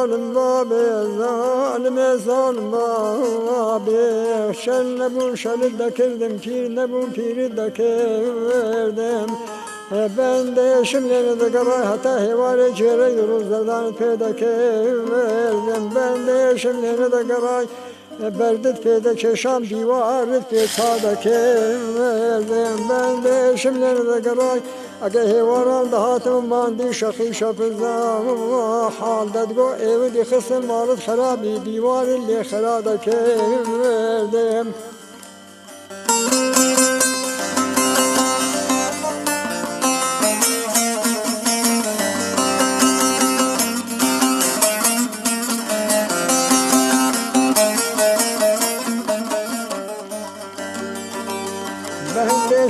zalim babi, zalime zalim babi. Şer ne bu şeri de kirdim, pir ne bu piri de kirdim. Ben de eşimleri de garay, hatta hevare cere yuruzlardan peyda kirdim. Ben de eşimleri de garay, berdit peyda keşam divarit peyda kirdim. Ben de eşimleri de garay, اگه هواران دهاتم ماندی شخی شفزام حالت گو ایودی خسن مالت خرابی دیوار لی خرابه کردم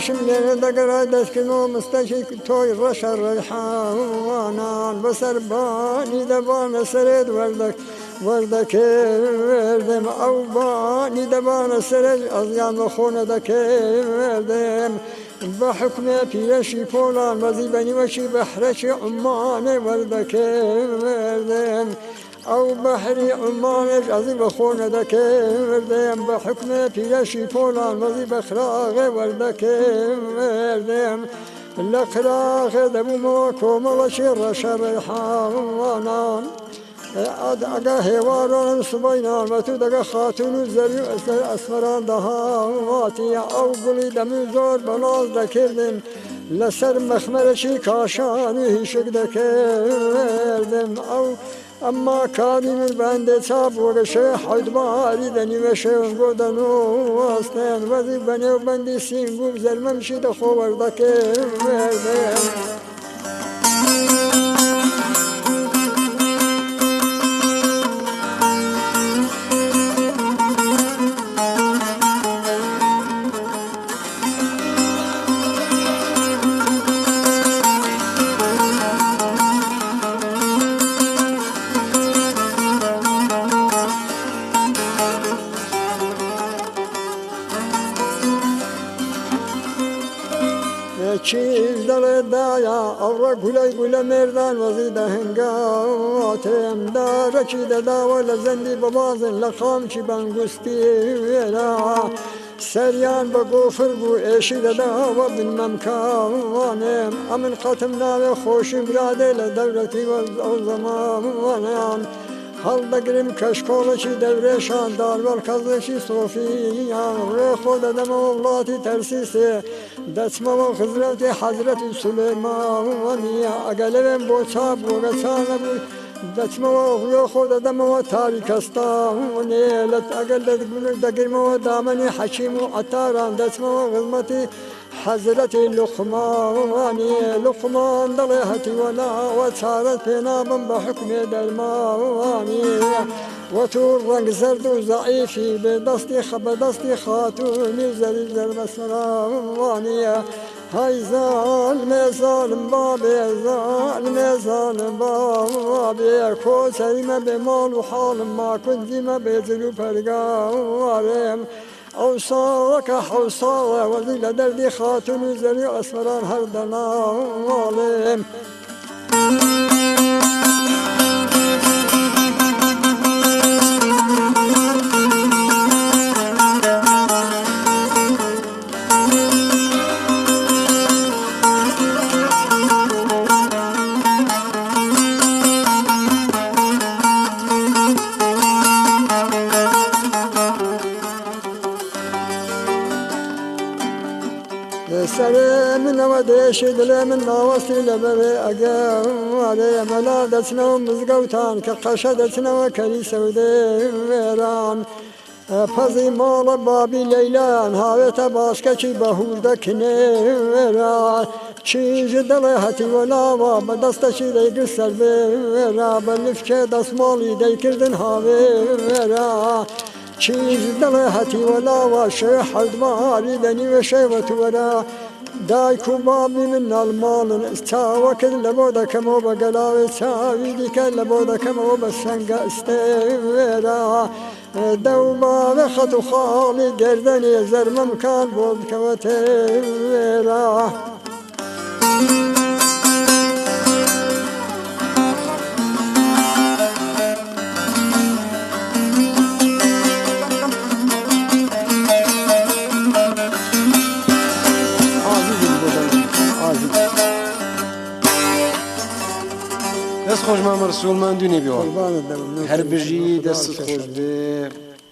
Şimdilerde de garay deskin olmuşta ki toy raşar reyhanan basar bani de bana sered vardak verdim av bani de bana sered az yanma khona da verdim بحكم پیرشی پولان وزیبنی وشی بحرشی عمان vardak verdim او بحری عمانش از این بخونه دکردم به حکم پیرشی پولان وزی بخراغ وردکردم لخراغ دبوم کوملشی رشر حوانان اگه هواران سبینان و تو دگه خاتون زری اسمران دهاتی او گلی دمی زور بلاز دکردم لسر مخمرشی کاشانی هیشک دکردم او اما کاری بنده چاب و گشه حد باری دنی و شون گودن و استن وزی بنی و بندی سینگو زلمم شید خوارده که چیز دل دایا اور گله گله مردان وزیده هنگاتم داره چی داوا لزندی ببازن لخام چی بنگستی ویرا سریان با گفر بو ایشی داوا بنمم کانم امن قتم ناوی خوشی براده لدولتی و زمانم حال دگریم کشکولشی دورشان دارور کازشی صوفیان روی خود دم اولاتی ترسیسی دسم و خزرت حضرت سلیمانی اگلیم بوچا بوگسانه بود دسم و روی خود دم و تاریکستانی لط اگل دگریم و دامنی حکیم و عطاران دسم و غزمتی حضرت لقمانی لقمان دلهتی ولا و چارت پینابم به حکم درمانی و تو رنگ زرد و ضعیفی به دستی خاتونی زری زر مسرانی های ظالم بابی ظالم بابی کوچریم به مال و حالم ما کنزیم به جلو پرگارم اوصاك حوصاك وذيل دردي خاتون زري اسمران هر دنالم سلام نودش دلم نواستی لبره اگر ملا دستنو مزگوتان که قشدتنو کری سوده ویران پزی مال بابی لیلان هاویت باشکه چی بهورده کنه ویران چیز دل حتی ولا و بدستشی دیگر سر ویران بلفکه دست مالی دیکردن هاوی ویران چیز دل حتی ولا و شیح حدماری دنی و شیوت ورا دایکو بابی من المال استاوک لبودا کمو بگلاوی چاوی دیکه لبودا کمو بسنگ استیورا دو باب خطو خالی گردنی زرمم کان بود کوتیورا خوش من مرسول من دونی بیار قربان دم هر بجی دست خوش به